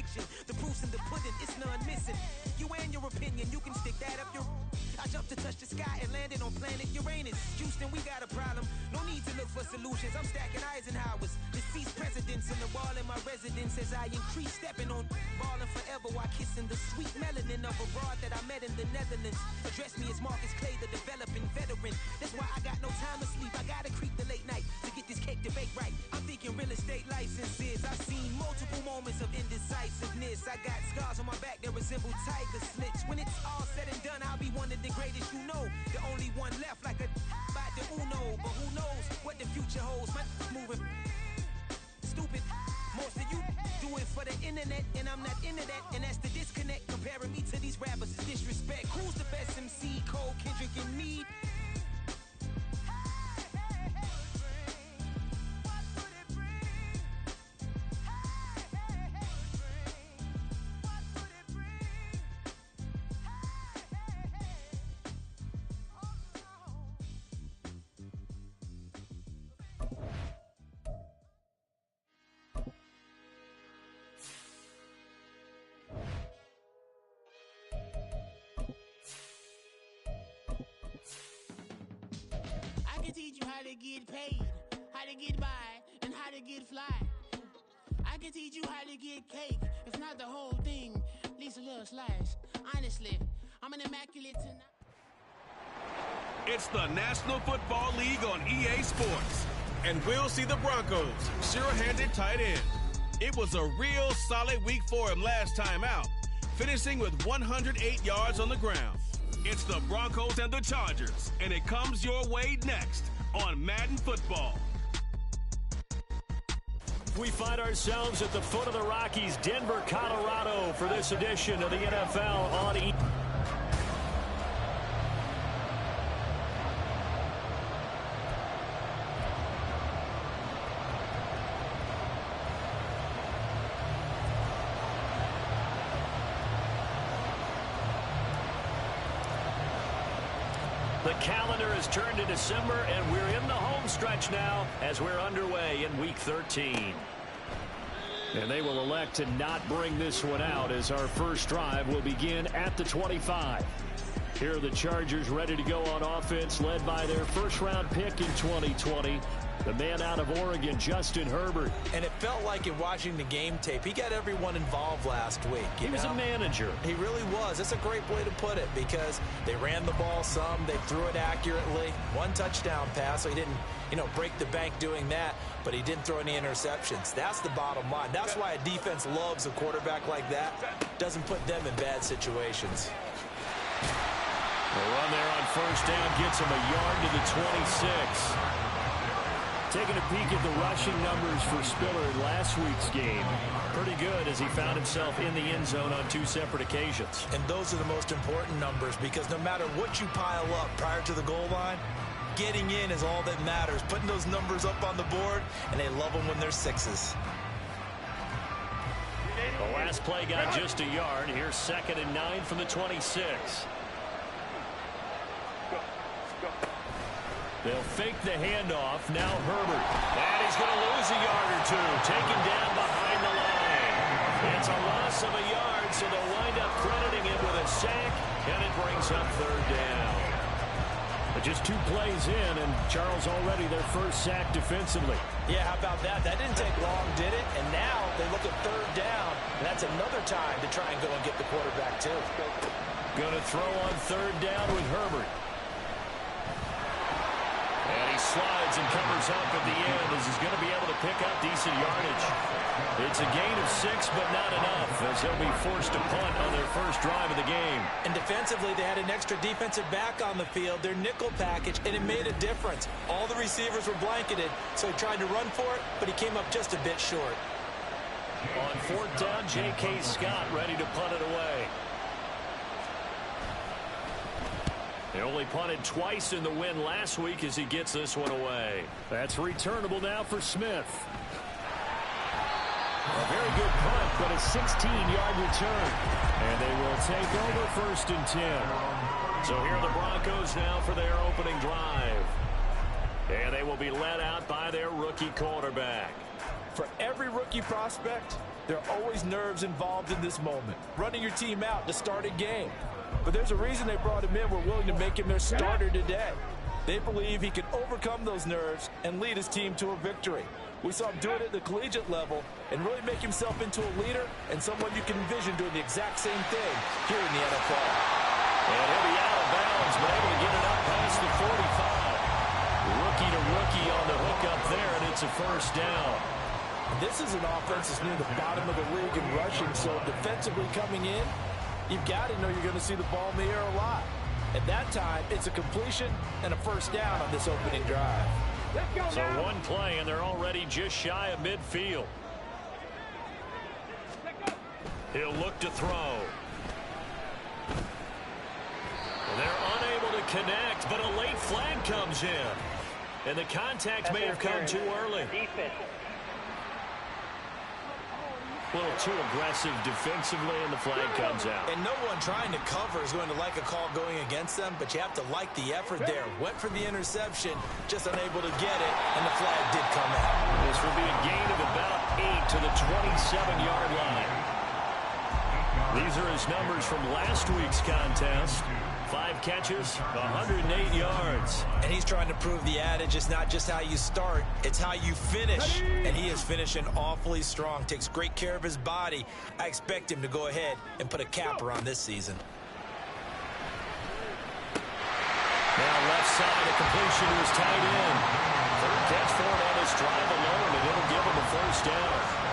action. The proof's in the pudding, it's none missing. You and your opinion, you can stick that up your... I jumped to touch the sky and landed on planet Uranus. Houston, we got a problem. No need to look for solutions. I'm stacking Eisenhowers. Deceased presidents on the wall in my residence as I increase stepping on ballin' forever while kissing the sweet melanin of a broad that I met in the Netherlands. Address me as Marcus Clay, the developing veteran. That's why I got no time to sleep. I gotta creep the late night to get this cake to bake right. I'm thinking real estate licenses. I've seen multiple moments of indecisiveness. I got scars on my back that resemble tiger slits. When it's all said and done, I'll be one of the greatest you know. The only one left like a by the Uno. But who knows what the future holds? My moving stupid. Most of you do it for the internet, and I'm not into that. And that's the disconnect. Comparing me to these rappers is disrespect. Who's the best MC? Cole, Kendrick, and me? Teach you how to get paid, how to get by, and how to get fly. I can teach you how to get cake, if not the whole thing, at least a little slice. Honestly, I'm an immaculate tonight. It's the National Football League on EA Sports, and we'll see the Broncos sure-handed tight end. It was a real solid week for him last time out, finishing with 108 yards on the ground. It's the Broncos and the Chargers, and it comes your way next on Madden Football. We find ourselves at the foot of the Rockies, Denver, Colorado, for this edition of the NFL on E. The calendar has turned to December, and we're in the home stretch now as we're underway in Week 13. And they will elect to not bring this one out as our first drive will begin at the 25. Here are the Chargers ready to go on offense, led by their first-round pick in 2020, the man out of Oregon, Justin Herbert. And it felt like in watching the game tape, he got everyone involved last week. He was a manager. He really was. That's a great way to put it because they ran the ball some, they threw it accurately. One touchdown pass, so he didn't, break the bank doing that, but he didn't throw any interceptions. That's the bottom line. That's why a defense loves a quarterback like that. Doesn't put them in bad situations. The run there on first down gets him a yard to the 26. Taking a peek at the rushing numbers for Spiller in last week's game. Pretty good as he found himself in the end zone on 2 separate occasions. And those are the most important numbers because no matter what you pile up prior to the goal line, getting in is all that matters. Putting those numbers up on the board, and they love them when they're 6s. The last play got just a yard. Here's 2nd and 9 from the 26. They'll fake the handoff. Now Herbert. And he's going to lose a yard or two. Taken down behind the line. It's a loss of a yard, so they'll wind up crediting him with a sack, and it brings up 3rd down. But just 2 plays in, and Charles already their first sack defensively. Yeah, how about that? That didn't take long, did it? And now they look at 3rd down, and that's another time to try and go and get the quarterback, too. Going to throw on 3rd down with Herbert. And he slides and covers up at the end as he's going to be able to pick up decent yardage. It's a gain of 6, but not enough as they'll be forced to punt on their first drive of the game. And defensively, they had an extra defensive back on the field, their nickel package, and it made a difference. All the receivers were blanketed, so he tried to run for it, but he came up just a bit short. On 4th down, J.K. Scott ready to punt it away. They only punted twice in the win last week as he gets this one away. That's returnable now for Smith. A very good punt, but a 16-yard return. And they will take over 1st and 10. So here are the Broncos now for their opening drive. And they will be led out by their rookie quarterback. For every rookie prospect, There are always nerves involved in this moment, running your team out to start a game. But there's a reason they brought him in. We're willing to make him their starter today. They believe he can overcome those nerves and lead his team to a victory. We saw him do it at the collegiate level and really make himself into a leader and someone you can envision doing the exact same thing here in the NFL. And he'll be out of bounds, but able to get it up past the 45. Rookie to rookie on the hook up there, and it's a first down. This is an offense that's near the bottom of the league in rushing, so defensively coming in, you've got to know you're going to see the ball in the air a lot. At that time, it's a completion and a first down on this opening drive. So one play, and they're already just shy of midfield. He'll look to throw. They're unable to connect, but a late flag comes in. And the contact may have come too early. A little too aggressive defensively, and the flag comes out. And no one trying to cover is going to like a call going against them, but you have to like the effort there. Went for the interception, just unable to get it, and the flag did come out. This will be a gain of about 8 to the 27-yard line. These are his numbers from last week's contest. 5 catches, 108 yards. And he's trying to prove the adage, it's not just how you start, it's how you finish. And he is finishing awfully strong, takes great care of his body. I expect him to go ahead and put a capper on this season. Now left side, a completion to his tight end. Third catch for him on this drive alone, and it'll give him a first down.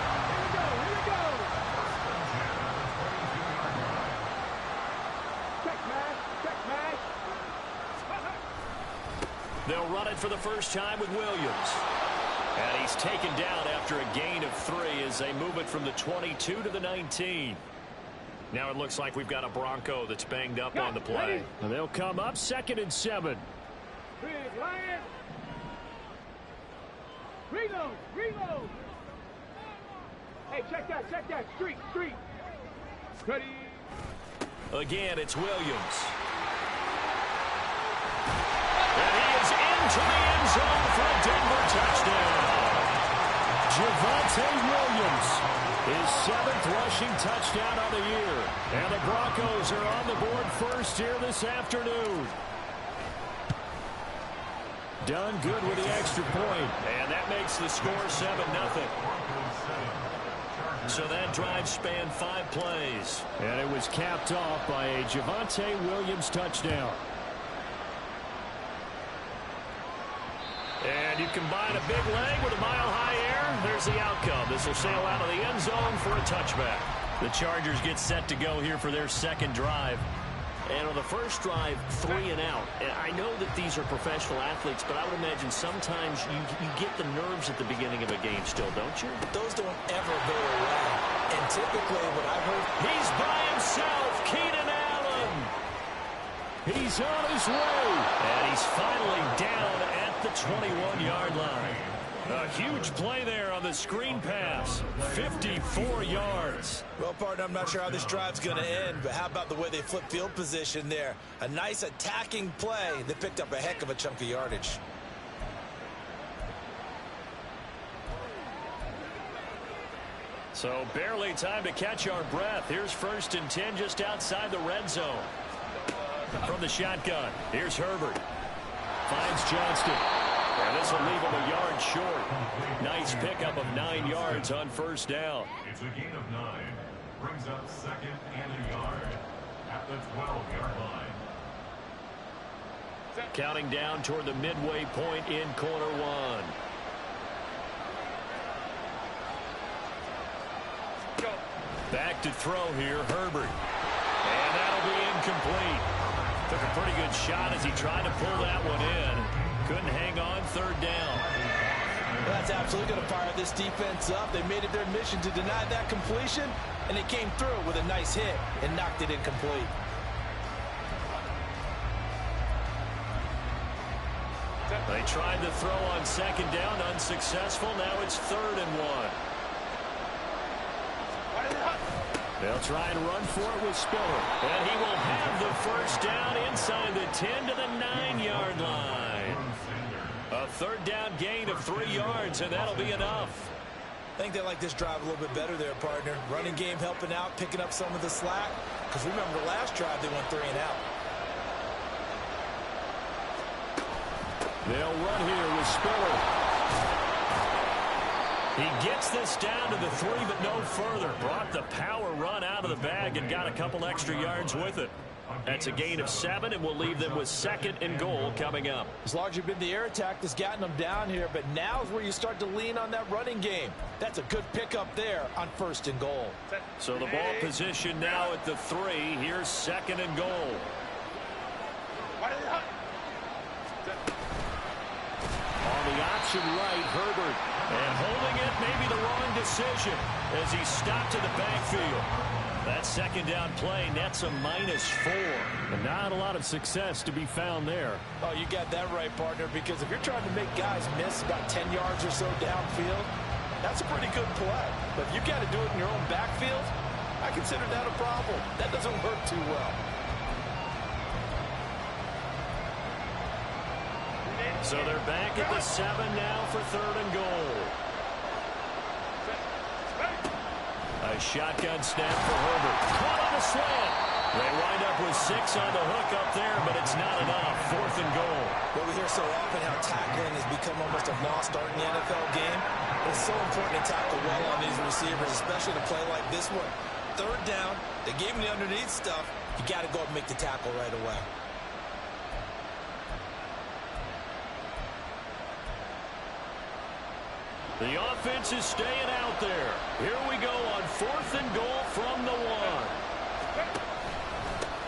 They'll run it for the first time with Williams. And he's taken down after a gain of 3 as they move it from the 22 to the 19. Now it looks like we've got a Bronco that's banged up on the play. And they'll come up 2nd and 7. Reload! Reload! Hey, check that. Street. Ready? Again, it's Williams. And he is into the end zone for a Denver touchdown. Javonte Williams, his 7th rushing touchdown on the year. And the Broncos are on the board first here this afternoon. Done good with the extra point. And that makes the score 7-0. So that drive spanned 5 plays. And it was capped off by a Javonte Williams touchdown. And you combine a big leg with a mile-high air, there's the outcome. This will sail out of the end zone for a touchback. The Chargers get set to go here for their 2nd drive. And on the first drive, 3 and out. And I know that these are professional athletes, but I would imagine sometimes you get the nerves at the beginning of a game still, don't you? Those don't ever go away. And typically what I've heard... He's by himself, Keenan Allen. He's on his way. And he's finally down at the 21-yard line. A huge play there on the screen pass. 54 yards. Well, partner, I'm not sure how this drive's going to end, but how about the way they flip field position there? A nice attacking play that picked up a heck of a chunk of yardage. So barely time to catch our breath. Here's 1st and 10 just outside the red zone. From the shotgun, here's Herbert. Finds Johnston. And this will leave him a yard short. Nice pickup of 9 yards on first down. It's a gain of 9. Brings up 2nd and a yard at the 12-yard line. Counting down toward the midway point in quarter 1. Back to throw here, Herbert. And that'll be incomplete. Took a pretty good shot as he tried to pull that one in. Couldn't hang on, 3rd down. Well, that's absolutely going to fire this defense up. They made it their mission to deny that completion, and they came through with a nice hit and knocked it incomplete. They tried to throw on 2nd down, unsuccessful. Now it's 3rd and 1. They'll try and run for it with Spiller. And he will have the first down inside the 10 to the 9-yard line. A 3rd down gain of 3 yards, and that'll be enough. I think they like this drive a little bit better there, partner. Running game helping out, picking up some of the slack. Because remember, the last drive they went 3 and out. They'll run here with Spiller. He gets this down to the 3, but no further. Brought the power run out of the bag and got a couple extra yards with it. That's a gain of 7, and we'll leave them with 2nd and goal coming up. As long as you've been the air attack that's gotten them down here, but now is where you start to lean on that running game. That's a good pickup there on 1st and goal. So the ball position now at the 3. Here's 2nd and goal. On the option right, Herbert. And holding it, maybe the wrong decision as he stopped in the backfield. That 2nd down play nets a -4. And not a lot of success to be found there. Oh, you got that right, partner, because if you're trying to make guys miss about 10 yards or so downfield, that's a pretty good play. But if you got to do it in your own backfield, I consider that a problem. That doesn't work too well. So they're back at the 7 now for 3rd and goal. A shotgun snap for Herbert. Caught on a slant. They wind up with 6 on the hook up there, but it's not enough. 4th and goal. Well, we hear so often how tackling has become almost a lost art in the NFL game. It's so important to tackle well on these receivers, especially to play like this one. 3rd down, they gave him the underneath stuff. You got to go and make the tackle right away. The offense is staying out there. Here we go on 4th and goal from the 1.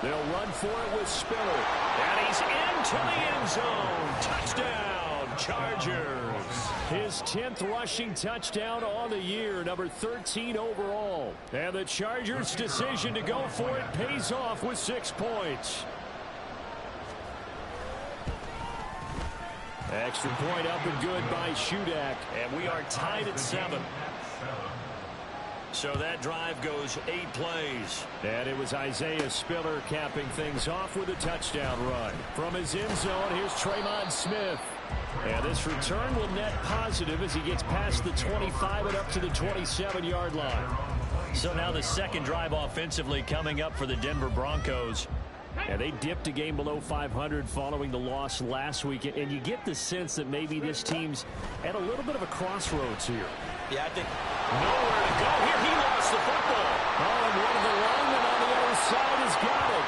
They'll run for it with Spiller. And he's into the end zone. Touchdown, Chargers. His 10th rushing touchdown on the year, number 13 overall. And the Chargers' decision to go for it pays off with 6 points. Extra point up and good by Shudak. And we are tied at 7. So that drive goes 8 plays. And it was Isaiah Spiller capping things off with a touchdown run. From his end zone, here's Traymon Smith. And this return will net positive as he gets past the 25 and up to the 27-yard line. So now the 2nd drive offensively coming up for the Denver Broncos. And they dipped a game below 500 following the loss last week. And you get the sense that maybe this team's at a little bit of a crossroads here. Yeah, I think nowhere to go. Here he lost the football. Oh, and one of the linemen on the other side has got it.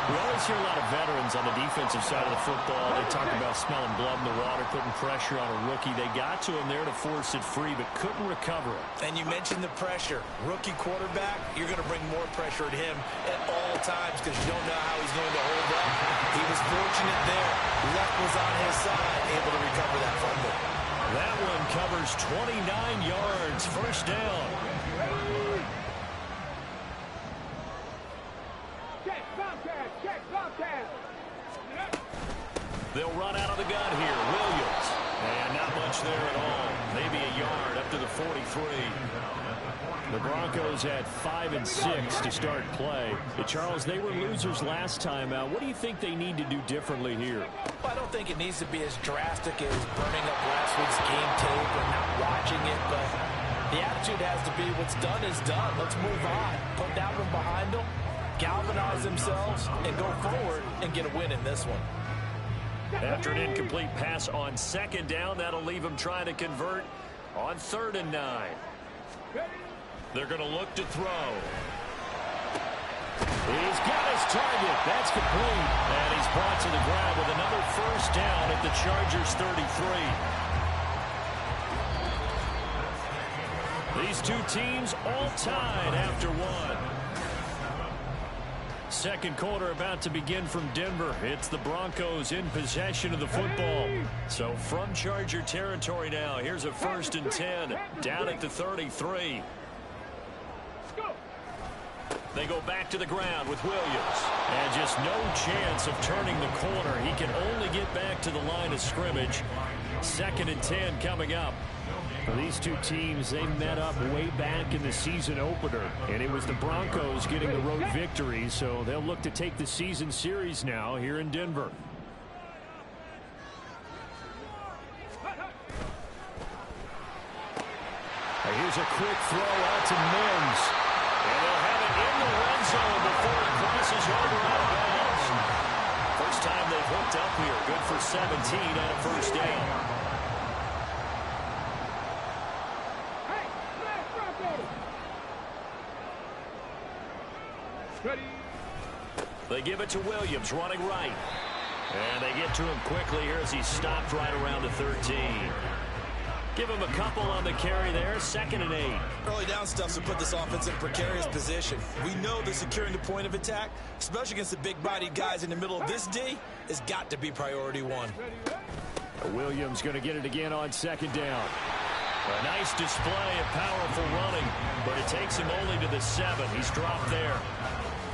We always hear a lot of veterans on the defensive side of the football. They talk about smelling blood in the water, putting pressure on a rookie. They got to him there to force it free, but couldn't recover it. And you mentioned the pressure. Rookie quarterback, you're going to bring more pressure at him at all times because you don't know how he's going to hold up. He was fortunate there. Luck was on his side, able to recover that fumble. That one covers 29 yards. 1st down. They'll run out of the gun here. Williams. And not much there at all. Maybe a yard up to the 43. The Broncos had 5 and 6 to start play. Charles, they were losers last time out. What do you think they need to do differently here? Well, I don't think it needs to be as drastic as burning up last week's game tape or not watching it, but the attitude has to be what's done is done. Let's move on. Put that one behind them, galvanize themselves, and go forward and get a win in this one. After an incomplete pass on 2nd down, that'll leave them trying to convert on 3rd and 9. They're going to look to throw. He's got his target. That's complete. And he's brought to the ground with another 1st down at the Chargers 33. These two teams all tied after 1. 2nd quarter about to begin from Denver. It's the Broncos in possession of the football. So from Charger territory now, here's a 1st and 10 down at the 33. They go back to the ground with Williams. And just no chance of turning the corner. He can only get back to the line of scrimmage. 2nd and 10 coming up. Well, these two teams, they met up way back in the season opener. And it was the Broncos getting the road victory. So they'll look to take the season series now here in Denver. a quick throw out to Mims. And they'll have it in the red zone before it crosses over out of bounds. First time they've hooked up here. Good for 17 and a first down. Hey, smash Broncos! Ready? They give it to Williams, running right. And they get to him quickly here as he's stopped right around the 13. Give him a couple on the carry there, 2nd and 8. Early down stuff to put this offense in a precarious position. We know that securing the point of attack, especially against the big-bodied guys in the middle of this D, has got to be priority one. Williams going to get it again on 2nd down. A nice display of powerful running, but it takes him only to the 7. He's dropped there.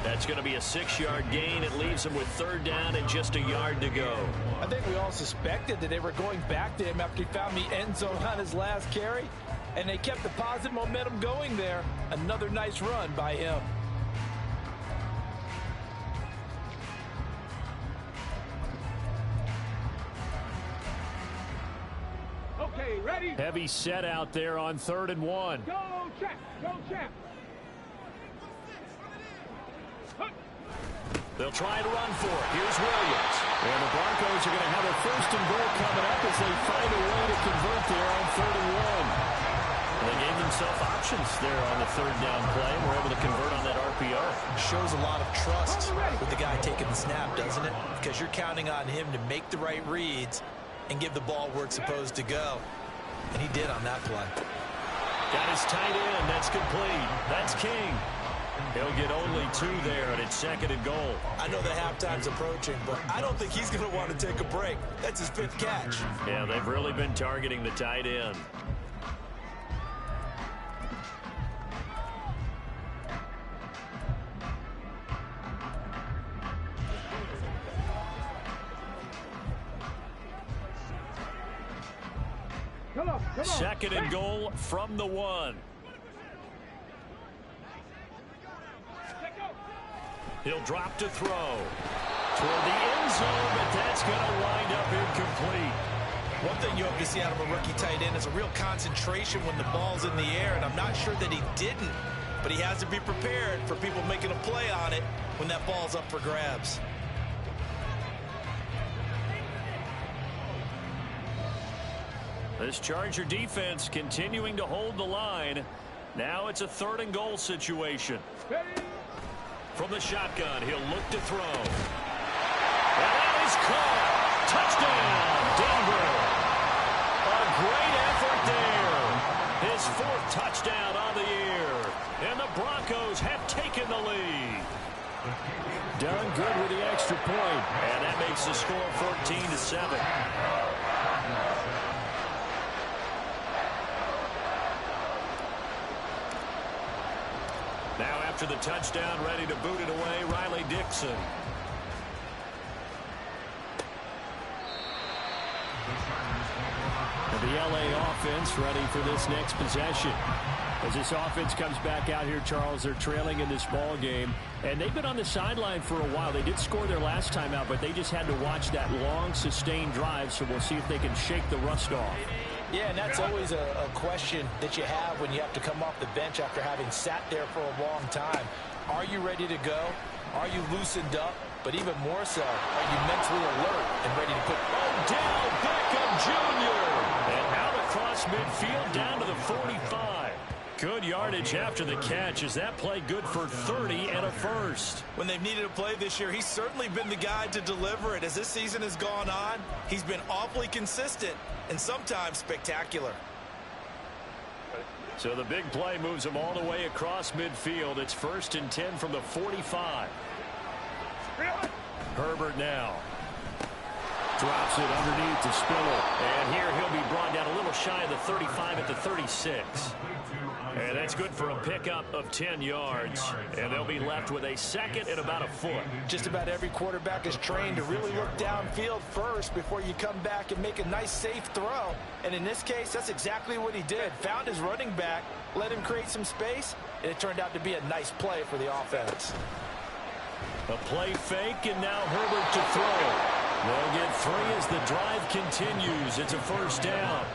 That's going to be a 6-yard gain. It leaves him with 3rd down and just a yard to go. I think we all suspected that they were going back to him after he found the end zone on his last carry, and they kept the positive momentum going there. Another nice run by him. Okay, ready? Heavy set out there on 3rd and 1. Go, champ! Go, champ! They'll try to run for it. Here's Williams. And the Broncos are going to have a 1st and goal coming up as they find a way to convert there on 3rd and 1. They gave themselves options there on the 3rd down play. We're able to convert on that RPO. Shows a lot of trust with the guy taking the snap, doesn't it? Because you're counting on him to make the right reads and give the ball where it's supposed to go. And he did on that play. Got his tight end. That's complete. That's King. He'll get only 2 there, and it's 2nd and goal. I know the halftime's approaching, but I don't think he's going to want to take a break. That's his 5th catch. Yeah, they've really been targeting the tight end. Come on. 2nd and goal from the 1. He'll drop to throw toward the end zone, but that's going to wind up incomplete. One thing you hope to see out of a rookie tight end is a real concentration when the ball's in the air, and I'm not sure that he didn't, but he has to be prepared for people making a play on it when that ball's up for grabs. This Charger defense continuing to hold the line. Now it's a 3rd and goal situation. From the shotgun, he'll look to throw. And that is caught. Touchdown, Denver. A great effort there. His 4th touchdown on the year. And the Broncos have taken the lead. Done good with the extra point. And that makes the score 14-7. Now after the touchdown, ready to boot it away, Riley Dixon. And the LA offense ready for this next possession. As this offense comes back out here, Charles, they're trailing in this ball game. And they've been on the sideline for a while. They did score their last time out, but they just had to watch that long, sustained drive. So we'll see if they can shake the rust off. Yeah, and that's always a question that you have when you have to come off the bench after having sat there for a long time. Are you ready to go? Are you loosened up? But even more so, are you mentally alert and ready to put Odell Beckham Jr. And out across midfield down to the 45. Good yardage after the catch. Is that play good for 30 and a first? When they've needed a play this year, he's certainly been the guy to deliver it. As this season has gone on, he's been awfully consistent and sometimes spectacular. So the big play moves him all the way across midfield. It's 1st and 10 from the 45. Herbert now drops it underneath to Spiller. And here he'll be brought down a little shy of the 35 at the 36. And that's good for a pickup of 10 yards. And they'll be left with a 2nd and about a foot. Just about every quarterback is trained to really look downfield first before you come back and make a nice, safe throw. And in this case, that's exactly what he did. Found his running back, let him create some space, and it turned out to be a nice play for the offense. A play fake, and now Herbert to throw. They'll get 3 as the drive continues. It's a 1st down.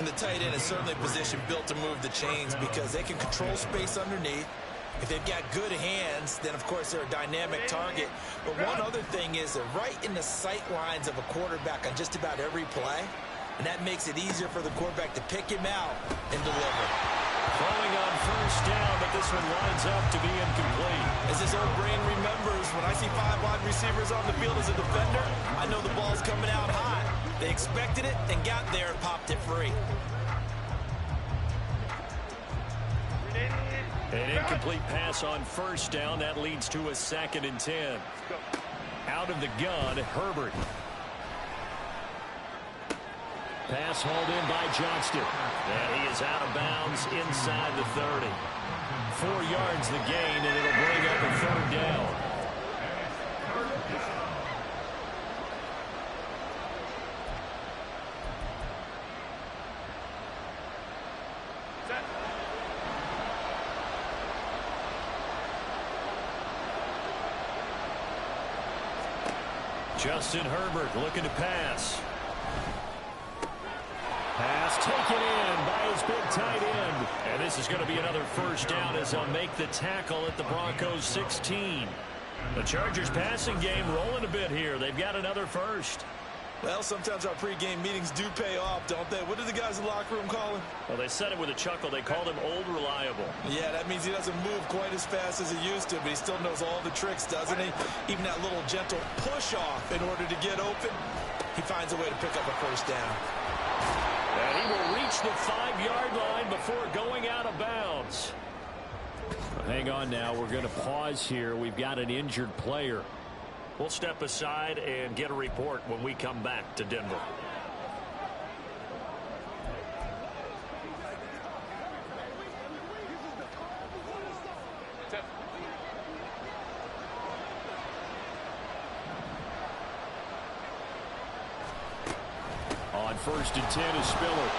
And the tight end is certainly a position built to move the chains because they can control space underneath. If they've got good hands, then, of course, they're a dynamic target. But one other thing is they're right in the sight lines of a quarterback on just about every play. And that makes it easier for the quarterback to pick him out and deliver. Throwing on first down, but this one lines up to be incomplete. As his old brain remembers, when I see 5 wide receivers on the field as a defender, I know the ball's coming out high. They expected it and got there and popped it free. An incomplete pass on first down. That leads to a 2nd and 10. Out of the gun, Herbert. Pass hauled in by Johnston. And he is out of bounds inside the 30. 4 yards the gain, and it'll bring up a 3rd down. Justin Herbert looking to pass. Pass taken in by his big tight end. And this is going to be another first down as they'll make the tackle at the Broncos 16. The Chargers passing game rolling a bit here. They've got another first. Well, sometimes our pregame meetings do pay off, don't they? What do the guys in the locker room call him? Well, they said it with a chuckle. They called him Old Reliable. Yeah, that means he doesn't move quite as fast as he used to, but he still knows all the tricks, doesn't he? Even that little gentle push-off in order to get open, he finds a way to pick up a first down. And he will reach the 5-yard line before going out of bounds. Hang on now. We're going to pause here. We've got an injured player. We'll step aside and get a report when we come back to Denver. On 1st and 10 is Spiller.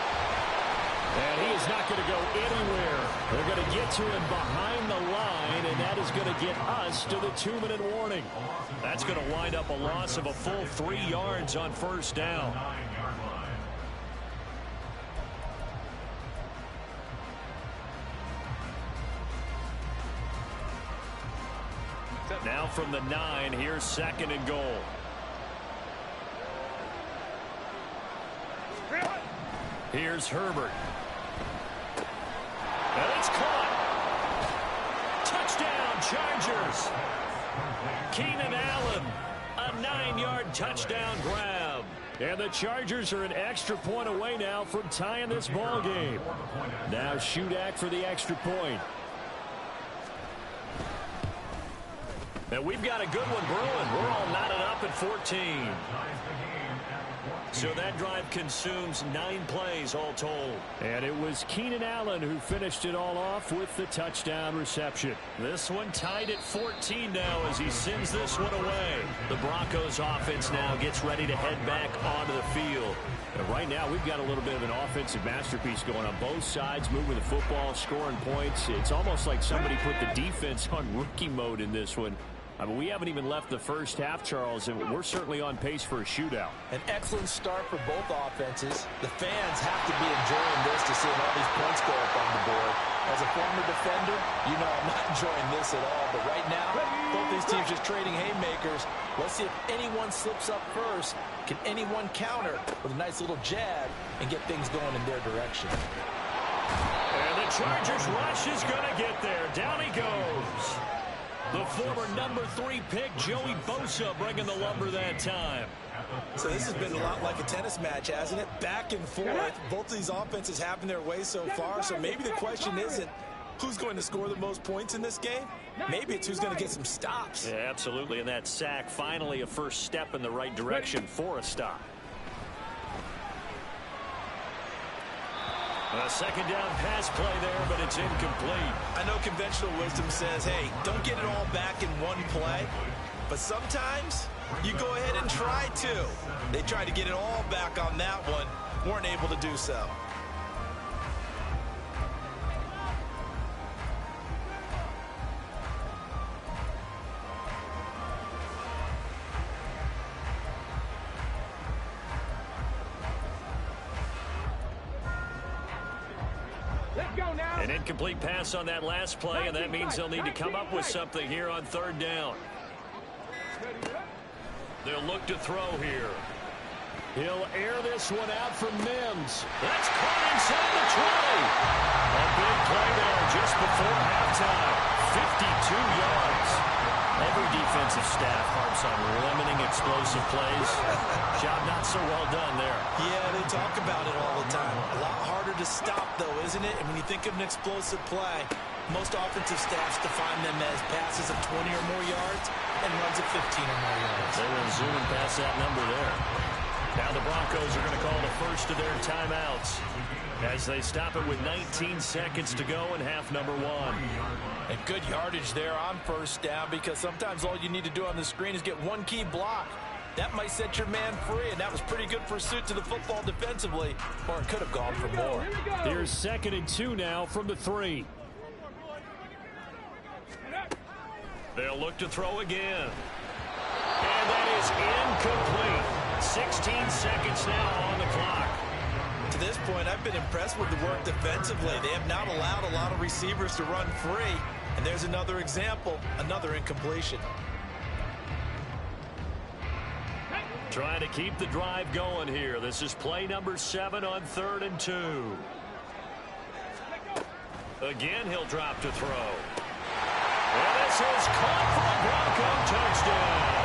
And he is not going to go anywhere. They're going to get to him behind the line, and that is going to get us to the 2-minute warning. That's going to wind up a loss of a full 3 yards on first down. Now from the 9, here's 2nd and goal. Here's Herbert. And it's caught. Touchdown, Chargers. Keenan Allen, a 9-yard touchdown grab. And the Chargers are an extra point away now from tying this ball game. Now Shudak for the extra point. And we've got a good one brewing. We're all knotted up at 14. So that drive consumes 9 plays all told. And it was Keenan Allen who finished it all off with the touchdown reception. This one tied at 14 now as he sends this one away. The Broncos offense now gets ready to head back onto the field. And right now we've got a little bit of an offensive masterpiece going on both sides, moving the football, scoring points. It's almost like somebody put the defense on rookie mode in this one. I mean, we haven't even left the first half, Charles, and we're certainly on pace for a shootout. An excellent start for both offenses. The fans have to be enjoying this to see all these points go up on the board. As a former defender, you know I'm not enjoying this at all. But right now, both these teams just trading haymakers. Let's see if anyone slips up first. Can anyone counter with a nice little jab and get things going in their direction? And the Chargers rush is going to get there. Down he goes. The former number 3 pick, Joey Bosa, bringing the lumber that time. So this has been a lot like a tennis match, hasn't it? Back and forth. Both of these offenses having their way so far. So maybe the question isn't who's going to score the most points in this game. Maybe it's who's going to get some stops. Yeah, absolutely. And that sack, finally a first step in the right direction for a stop. A second down pass play there, but it's incomplete. I know conventional wisdom says, hey, don't get it all back in one play. But sometimes you go ahead and try to. They tried to get it all back on that one. Weren't able to do so. go now. An incomplete pass on that last play, and that means they'll need to come up with something here on third down. They'll look to throw here. He'll air this one out from Mims. That's caught inside the 20. A big play there just before halftime. 52 yards. Every defensive staff harps on limiting explosive plays. Job not so well done there. Yeah, they talk about it all the time. A lot harder to stop, though, isn't it? And when you think of an explosive play, most offensive staffs define them as passes of 20 or more yards and runs of 15 or more yards. They will zoom past that number there. Now the Broncos are going to call the first of their timeouts as they stop it with 19 seconds to go in half number one. And good yardage there on first down, because sometimes all you need to do on the screen is get one key block. That might set your man free, and that was pretty good pursuit to the football defensively, or it could have gone for more. Here's 2nd and 2 now from the 3. They'll look to throw again. And that is incomplete. 16 seconds now on the clock. To this point, I've been impressed with the work defensively. They have not allowed a lot of receivers to run free. And there's another example, another incompletion. Trying to keep the drive going here. This is play number 7 on 3rd and 2. Again, he'll drop to throw. And this is caught for a Bronco touchdown.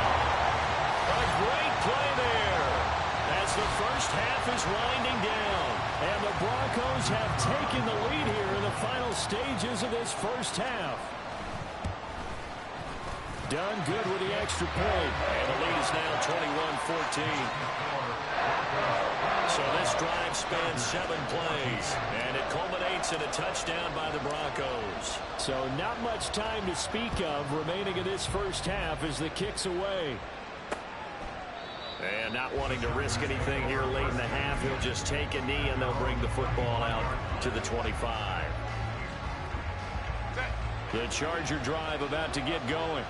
A great play there as the first half is winding down. And the Broncos have taken the lead here in the final stages of this first half. Done good with the extra point. And the lead is now 21-14. So this drive spans 7 plays. And it culminates in a touchdown by the Broncos. So not much time to speak of remaining in this first half as the kick's away. And not wanting to risk anything here late in the half, he'll just take a knee and they'll bring the football out to the 25. The Charger drive about to get going.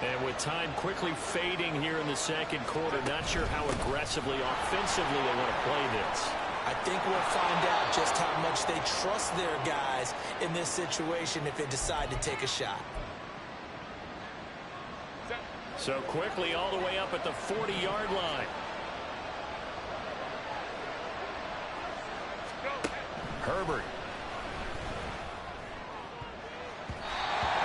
And with time quickly fading here in the second quarter, not sure how aggressively, offensively they want to play this. I think we'll find out just how much they trust their guys in this situation if they decide to take a shot. So quickly all the way up at the 40-yard line. Herbert.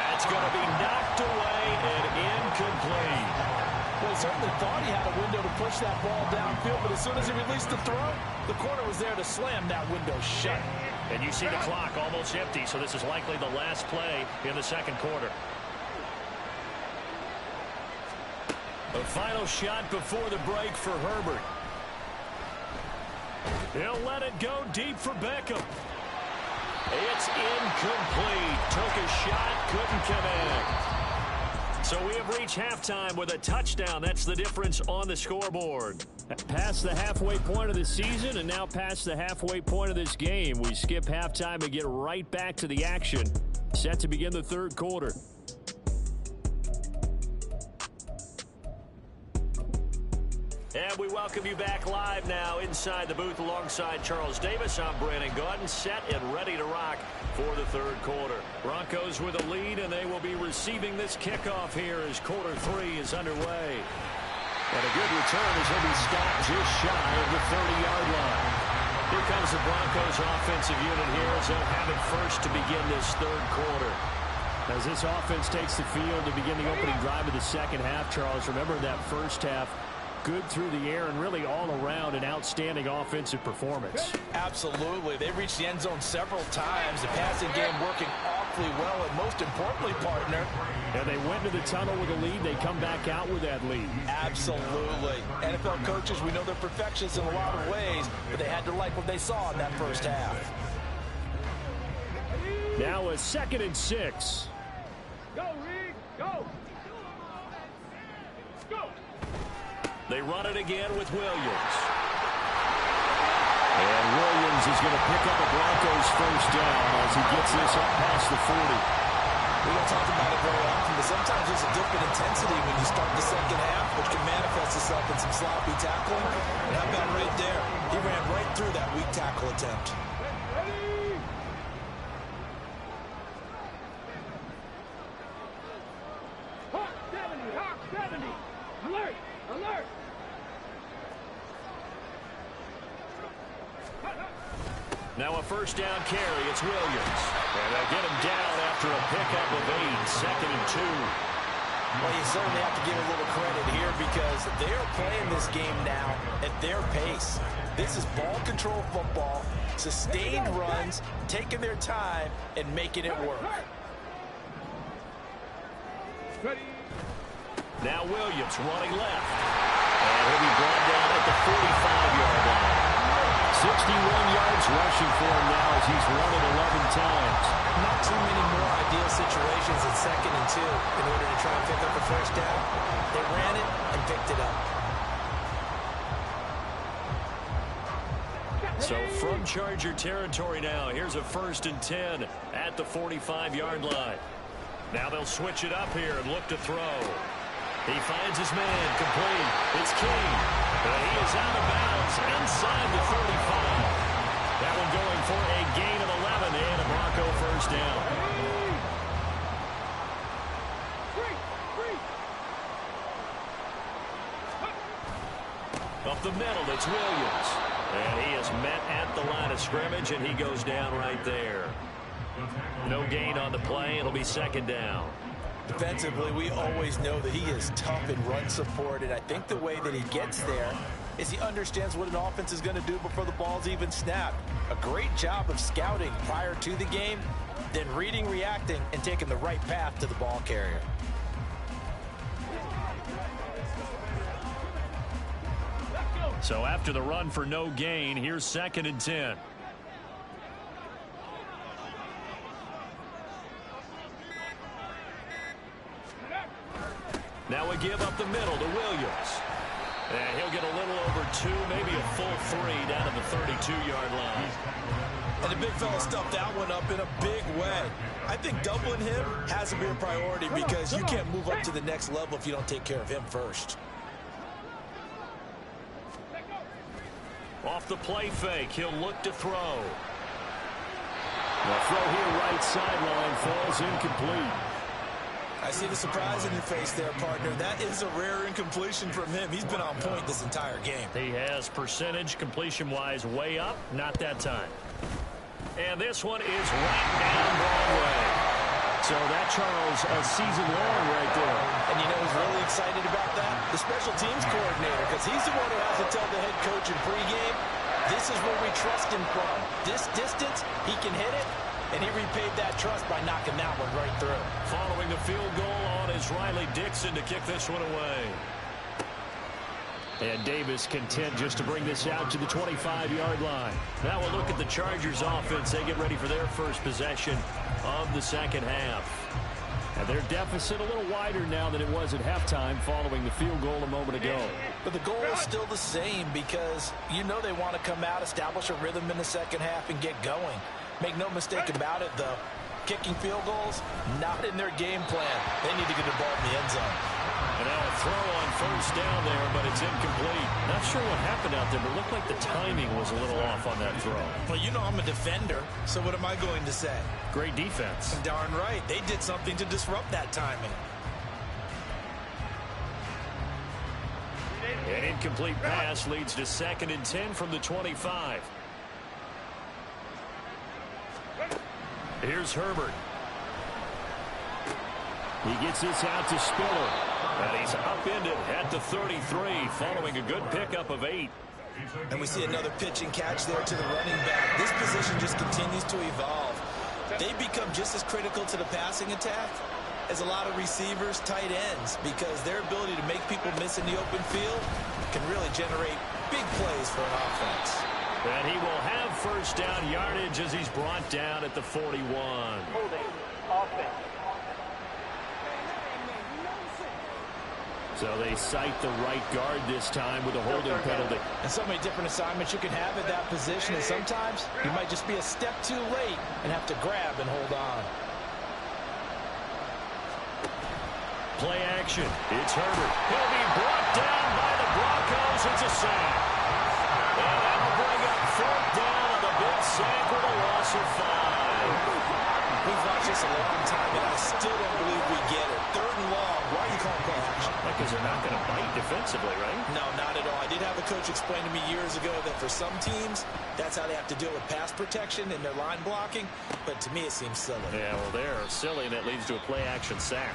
That's going to be knocked away and incomplete. Well, he certainly thought he had a window to push that ball downfield, but as soon as he released the throw, the corner was there to slam that window shut. And you see the clock almost empty, so this is likely the last play in the second quarter. A final shot before the break for Herbert. He'll let it go deep for Beckham. It's incomplete. Took a shot, couldn't connect. So we have reached halftime with a touchdown. That's the difference on the scoreboard. Past the halfway point of the season and now past the halfway point of this game. We skip halftime and get right back to the action. Set to begin the third quarter. And we welcome you back live now inside the booth alongside Charles Davis. I'm Brandon Gaudin, set and ready to rock for the third quarter. Broncos with a lead, and they will be receiving this kickoff here as quarter 3 is underway. And a good return as he'll be stopped just shy of the 30-yard line. Here comes the Broncos offensive unit here as they'll have it first to begin this third quarter. As this offense takes the field to begin the opening drive of the second half, Charles, remember that first half, good through the air and really all around an outstanding offensive performance. Absolutely. They reached the end zone several times. The passing game working awfully well, and most importantly, partner. And they went to the tunnel with a lead. They come back out with that lead. Absolutely. NFL coaches, we know they're perfectionists in a lot of ways, but they had to like what they saw in that first half. Now a 2nd and 6. Go, Reed, go. Go. They run it again with Williams. And Williams is going to pick up a Broncos first down as he gets this up past the 40. We don't talk about it very often, but sometimes there's a dip in intensity when you start the second half, which can manifest itself in some sloppy tackling. And how about right there? He ran right through that weak tackle attempt. Now a first down carry. It's Williams. And they'll get him down after a pickup of 8, 2nd and 2. Well, you certainly have to give a little credit here because they are playing this game now at their pace. This is ball control football, sustained runs, taking their time, and making it work. Now Williams running left. And he'll be brought down at the 45-yard line. 61 yards rushing for him now as he's run it 11 times. Not too many more ideal situations at 2nd and 2 in order to try and pick up a first down. They ran it and picked it up. So from Charger territory now, here's a 1st and 10 at the 45-yard line. Now they'll switch it up here and look to throw. He finds his man, complete. It's King. And he is out of bounds inside the 35. That one going for a gain of 11 and a Bronco first down. Up the middle, it's Williams. And he is met at the line of scrimmage, and he goes down right there. No gain on the play. It'll be 2nd down. Defensively, we always know that he is tough in run support, and I think the way that he gets there is he understands what an offense is going to do before the ball's even snapped. A great job of scouting prior to the game, then reading, reacting, and taking the right path to the ball carrier. So after the run for no gain, here's 2nd and 10. Now we give up the middle to Williams. And he'll get a little over 2, maybe a full 3 down at the 32-yard line. And the big fella stuffed that one up in a big way. I think doubling him has to be a priority because you can't move up to the next level if you don't take care of him first. Off the play fake, he'll look to throw. The throw here right sideline falls incomplete. I see the surprise in your face there, partner. That is a rare incompletion from him. He's been on point this entire game. He has percentage completion-wise way up. Not that time. And this one is right down Broadway. So that, Charles, a season long right there. And you know who's really excited about that? The special teams coordinator, because he's the one who has to tell the head coach in pregame, this is where we trust him from. This distance, he can hit it. And he repaid that trust by knocking that one right through. Following the field goal on is Riley Dixon to kick this one away. And Davis content just to bring this out to the 25-yard line. Now we'll look at the Chargers offense. They get ready for their first possession of the second half. And their deficit a little wider now than it was at halftime following the field goal a moment ago. But the goal is still the same because you know they want to come out, establish a rhythm in the second half, and get going. Make no mistake about it, though. Kicking field goals, not in their game plan. They need to get the ball in the end zone. And now a throw on first down there, but it's incomplete. Not sure what happened out there, but it looked like the timing was a little off on that throw. Well, you know I'm a defender, so what am I going to say? Great defense. Darn right. They did something to disrupt that timing. An incomplete pass leads to 2nd and 10 from the 25. Here's Herbert. He gets this out to Spiller. And he's upended at the 33 following a good pickup of 8. And we see another pitch and catch there to the running back. This position just continues to evolve. They become just as critical to the passing attack as a lot of receivers, tight ends, because their ability to make people miss in the open field can really generate big plays for an offense. And he will have first down yardage as he's brought down at the 41. Holding offense. So they cite the right guard this time with a holding penalty. And so many different assignments you can have at that position, and sometimes you might just be a step too late and have to grab and hold on. Play action. It's Herbert. He'll be brought down by the Broncos. It's a sack. And that'll bring up 4th down on the big sack with a loss of 5. We've watched just a long time, and I still don't believe we get it. 3rd and long. Why are you calling play action? Because they're not going to bite defensively, right? No, not at all. I did have a coach explain to me years ago that for some teams, that's how they have to deal with pass protection and their line blocking. But to me, it seems silly. Yeah, well, they're silly, and it leads to a play-action sack.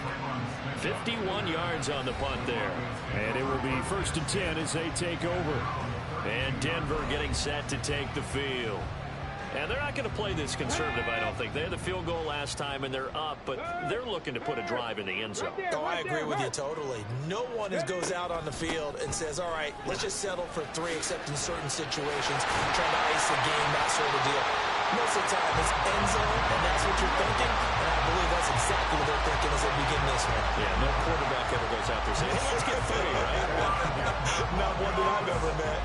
51 yards on the punt there. And it will be 1st and 10 as they take over. And Denver getting set to take the field. And they're not going to play this conservative, I don't think. They had the field goal last time, and they're up, but they're looking to put a drive in the end zone. Oh, I agree with you totally. No one goes out on the field and says, all right, let's just settle for 3, except in certain situations, trying to ice the game, that sort of deal. Most of the time, it's end zone, and that's what you're thinking, and I believe that's exactly what they're thinking as they begin this one. Yeah, no quarterback ever goes out there saying, hey, let's get 3, right? Not one that I've ever met.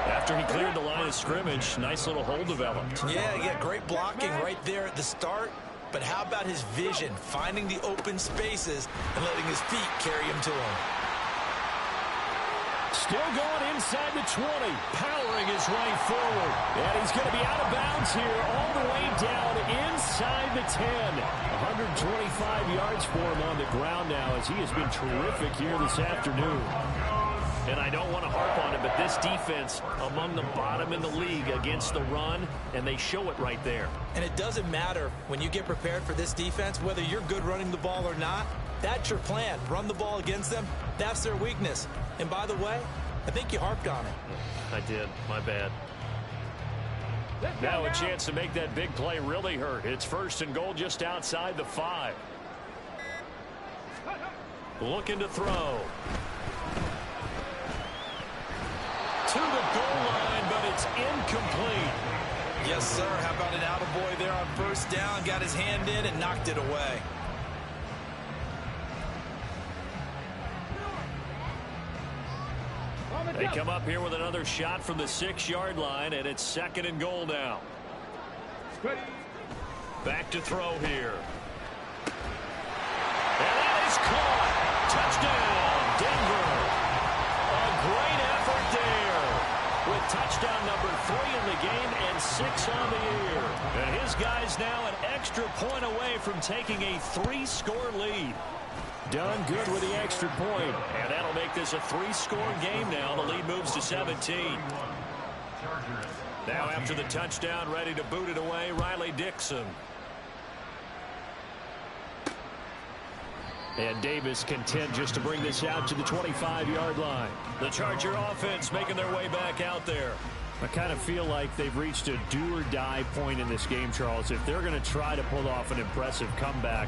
After he cleared the line of scrimmage, nice little hole developed. Yeah, great blocking right there at the start. But how about his vision, finding the open spaces and letting his feet carry him to him? Still going inside the 20, powering his way forward. And he's going to be out of bounds here all the way down inside the 10. 125 yards for him on the ground now as he has been terrific here this afternoon. And I don't want to harp on it, but this defense among the bottom in the league against the run, and they show it right there. And it doesn't matter when you get prepared for this defense, whether you're good running the ball or not. That's your plan. Run the ball against them. That's their weakness. And by the way, I think you harped on it. I did. My bad. Now a chance to make that big play really hurt. It's 1st and goal just outside the 5. Looking to throw. To the goal line, but it's incomplete. Yes, sir. How about an attaboy there on 1st down? Got his hand in and knocked it away. They come up here with another shot from the 6-yard line, and it's 2nd and goal now. Back to throw here. And that is caught. Touchdown, Denver. A great effort there. With touchdown number 3 in the game and 6 on the year. And his guys now an extra point away from taking a 3-score lead. Done good with the extra point. And that'll make this a 3-score game now. The lead moves to 17. Now after the touchdown, ready to boot it away, Riley Dixon. And Davis content just to bring this out to the 25-yard line. The Charger offense making their way back out there. I kind of feel like they've reached a do-or-die point in this game, Charles. If they're going to try to pull off an impressive comeback,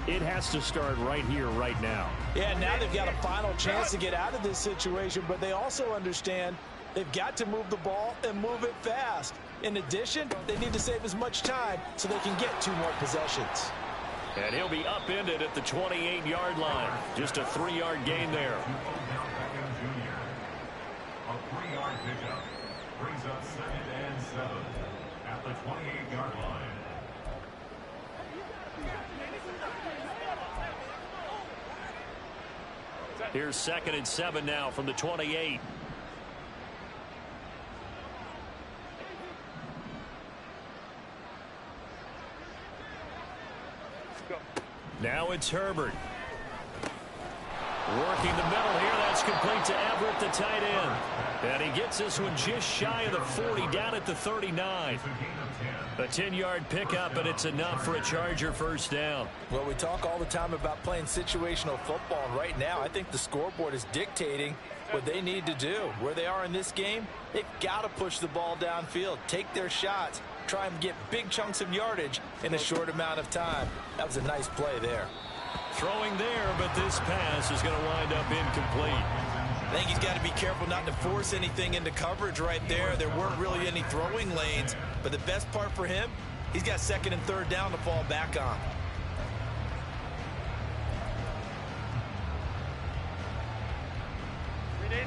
it has to start right here, right now. Yeah, now they've got a final chance to get out of this situation, but they also understand they've got to move the ball and move it fast. In addition, they need to save as much time so they can get 2 more possessions. And he'll be upended at the 28-yard line. Just a 3-yard gain there. A 3-yard pickup brings up 2nd and 7 at the 28-yard line. Here's 2nd and 7 now from the 28. Now it's Herbert. Working the middle here. That's complete to Everett, the tight end. And he gets this one just shy of the 40, down at the 39. A 10-yard pickup, and it's enough for a Charger 1st down. Well, we talk all the time about playing situational football, and right now I think the scoreboard is dictating what they need to do. Where they are in this game, they've got to push the ball downfield, take their shots, try and get big chunks of yardage in a short amount of time. That was a nice play there. Throwing there, but this pass is going to wind up incomplete. I think he's got to be careful not to force anything into coverage right there. There weren't really any throwing lanes, but the best part for him, he's got 2nd and 3rd down to fall back on.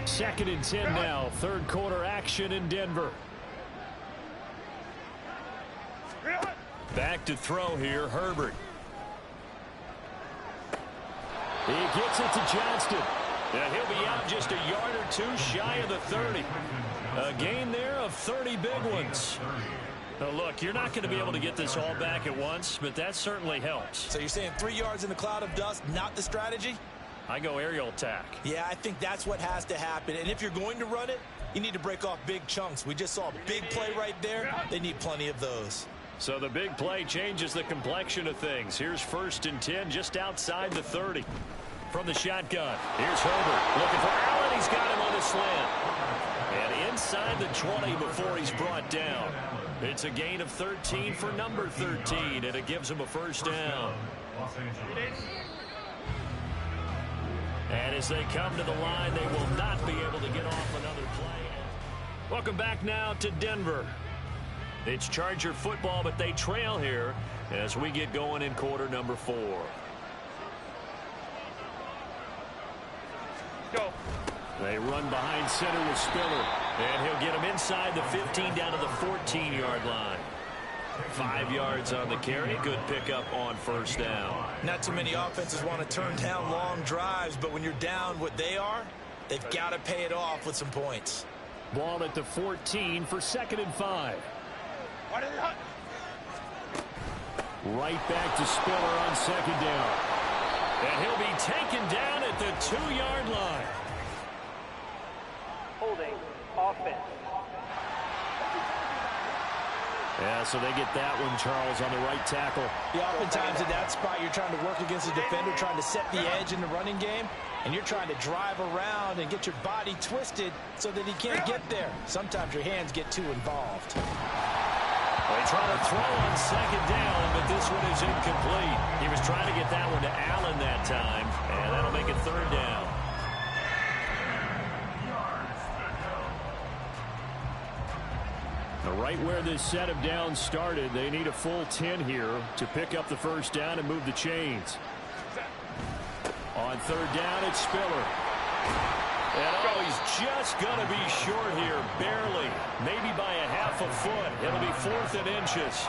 Second and 10 now. 3rd quarter action in Denver. Back to throw here, Herbert. He gets it to Johnston. And he'll be out just a yard or 2 shy of the 30. A gain there of 30 big ones. Now look, you're not going to be able to get this all back at once, but that certainly helps. So you're saying 3 yards in the cloud of dust, not the strategy? I go aerial attack. Yeah, I think that's what has to happen. And if you're going to run it, you need to break off big chunks. We just saw a big play right there. They need plenty of those. So the big play changes the complexion of things. Here's 1st and 10 just outside the 30. From the shotgun, here's Herbert looking for Allen. He's got him on the slant. And inside the 20 before he's brought down. It's a gain of 13 for number 13, and it gives him a 1st down. And as they come to the line, they will not be able to get off another play. Welcome back now to Denver. It's Charger football, but they trail here as we get going in quarter number 4. Go. They run behind center with Spiller, and he'll get him inside the 15 down to the 14-yard line. 5 yards on the carry. Good pickup on 1st down. Not too many offenses want to turn down long drives, but when you're down what they are, they've got to pay it off with some points. Ball at the 14 for 2nd and 5. Right back to Spiller on 2nd down. And he'll be taken down at the 2-yard line. Holding. Offense. Yeah, so they get that one, Charles, on the right tackle. Yeah, oftentimes in that spot, you're trying to work against a defender, trying to set the edge in the running game, and you're trying to drive around and get your body twisted so that he can't get there. Sometimes your hands get too involved. They try to throw on 2nd down, but this one is incomplete. He was trying to get that one to Allen that time, and that'll make it 3rd down. Right where this set of downs started, they need a full 10 here to pick up the 1st down and move the chains. On 3rd down, it's Spiller. And he's just going to be short here, barely, maybe by a half a foot. It'll be 4th and inches.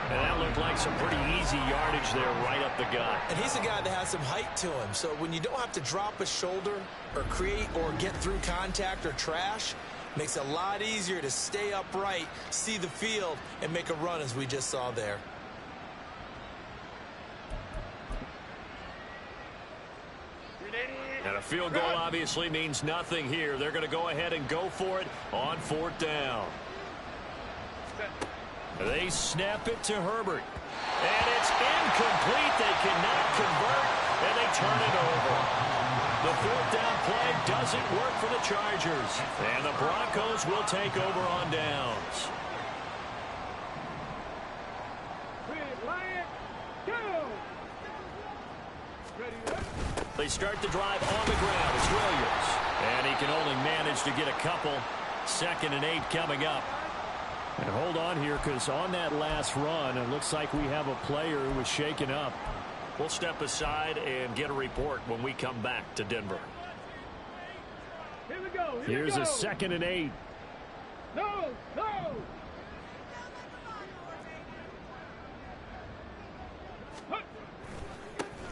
And that looked like some pretty easy yardage there right up the gut. And he's a guy that has some height to him, so when you don't have to drop a shoulder or create or get through contact or trash, makes it a lot easier to stay upright, see the field, and make a run as we just saw there. And a field goal obviously means nothing here. They're going to go ahead and go for it on 4th down. They snap it to Herbert. And it's incomplete. They cannot convert, and they turn it over. The 4th down play doesn't work for the Chargers. And the Broncos will take over on downs. They start the drive on the ground. It's Williams. And he can only manage to get a couple. 2nd and 8 coming up. And hold on here, because on that last run, it looks like we have a player who was shaken up. We'll step aside and get a report when we come back to Denver. Here we go. Here's a 2nd and 8. No.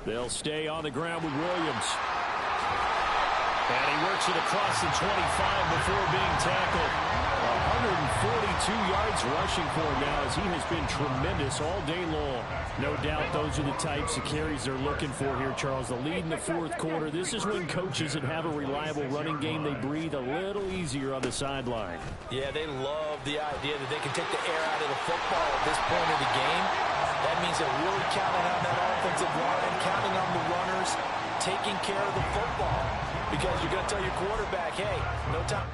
They'll stay on the ground with Williams. And he works it across the 25 before being tackled. 142 yards rushing for him now, as he has been tremendous all day long. No doubt those are the types of carries they're looking for here, Charles. The lead in the 4th quarter. This is when coaches that have a reliable running game, they breathe a little easier on the sideline. Yeah, they love the idea that they can take the air out of the football at this point of the game. That means they're really counting on that offensive line, counting on the runners, taking care of the football. Because you're going to tell your quarterback, hey, no time.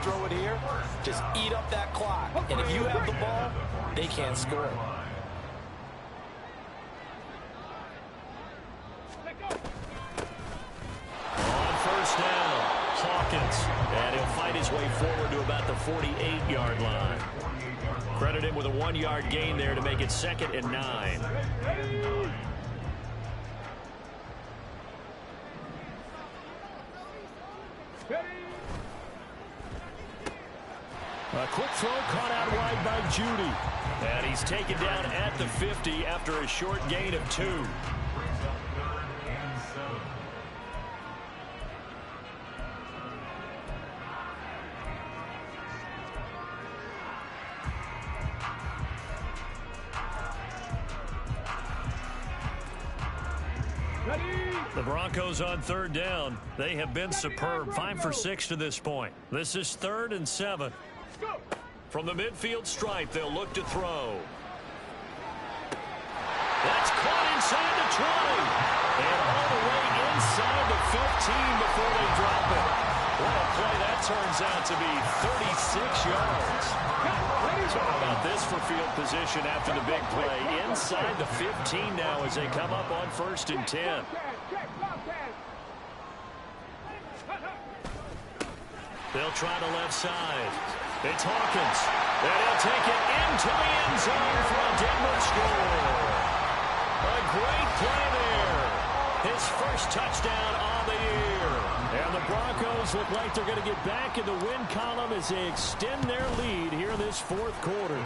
Throw it here, just eat up that clock. And if you have the ball, they can't score. On forward to about the 48-yard line. Credit him with a 1-yard gain there to make it 2nd and 9. A quick throw caught out wide by Judy. And he's taken down at the 50 after a short gain of 2. The Broncos on 3rd down. They have been superb. 5 for 6 to this point. This is 3rd and 7. From the midfield stripe, they'll look to throw. That's caught inside the 20. And all the way inside the 15 before they drop it. What a play that turns out to be. 36 yards. So how about this for field position after the big play? Inside the 15 now as they come up on 1st and 10. They'll try the left side. It's Hawkins. And he'll take it into the end zone for a Denver score. A great play there. His first touchdown on the year. And the Broncos look like they're going to get back in the win column as they extend their lead here in this 4th quarter.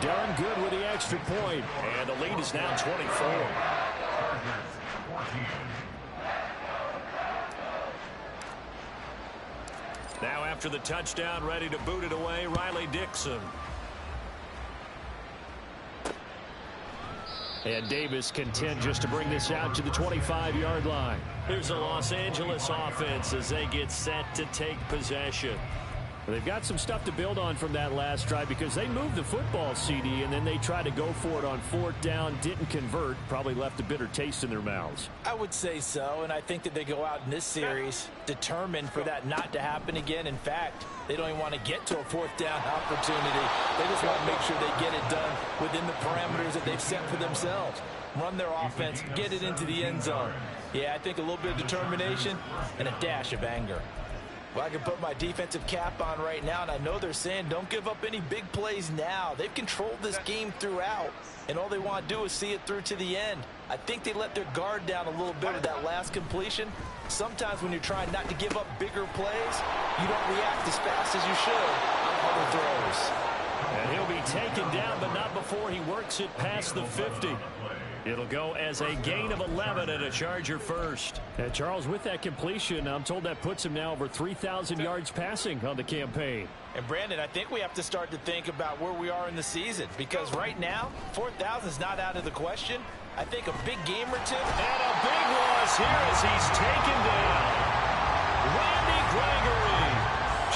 Done good with the extra point. And the lead is now 24. Now after the touchdown, ready to boot it away, Riley Dixon. And Davis content just to bring this out to the 25-yard line. Here's the Los Angeles offense as they get set to take possession. They've got some stuff to build on from that last drive because they moved the football, CD, and then they tried to go for it on 4th down, didn't convert, probably left a bitter taste in their mouths. I would say so, and I think that they go out in this series determined for that not to happen again. In fact, they don't even want to get to a 4th down opportunity. They just want to make sure they get it done within the parameters that they've set for themselves. Run their offense, get it into the end zone. Yeah, I think a little bit of determination and a dash of anger. Well, I can put my defensive cap on right now, and I know they're saying don't give up any big plays now. They've controlled this game throughout, and all they want to do is see it through to the end. I think they let their guard down a little bit with that last completion. Sometimes when you're trying not to give up bigger plays, you don't react as fast as you should on other throws. And he'll be taken down, but not before he works it past the 50. It'll go as a gain of 11 and a Charger first. And Charles, with that completion, I'm told that puts him now over 3,000 yards passing on the campaign. And Brandon, I think we have to start to think about where we are in the season, because right now 4,000 is not out of the question. I think a big game or two. And a big loss here as he's taken down. Randy Gregory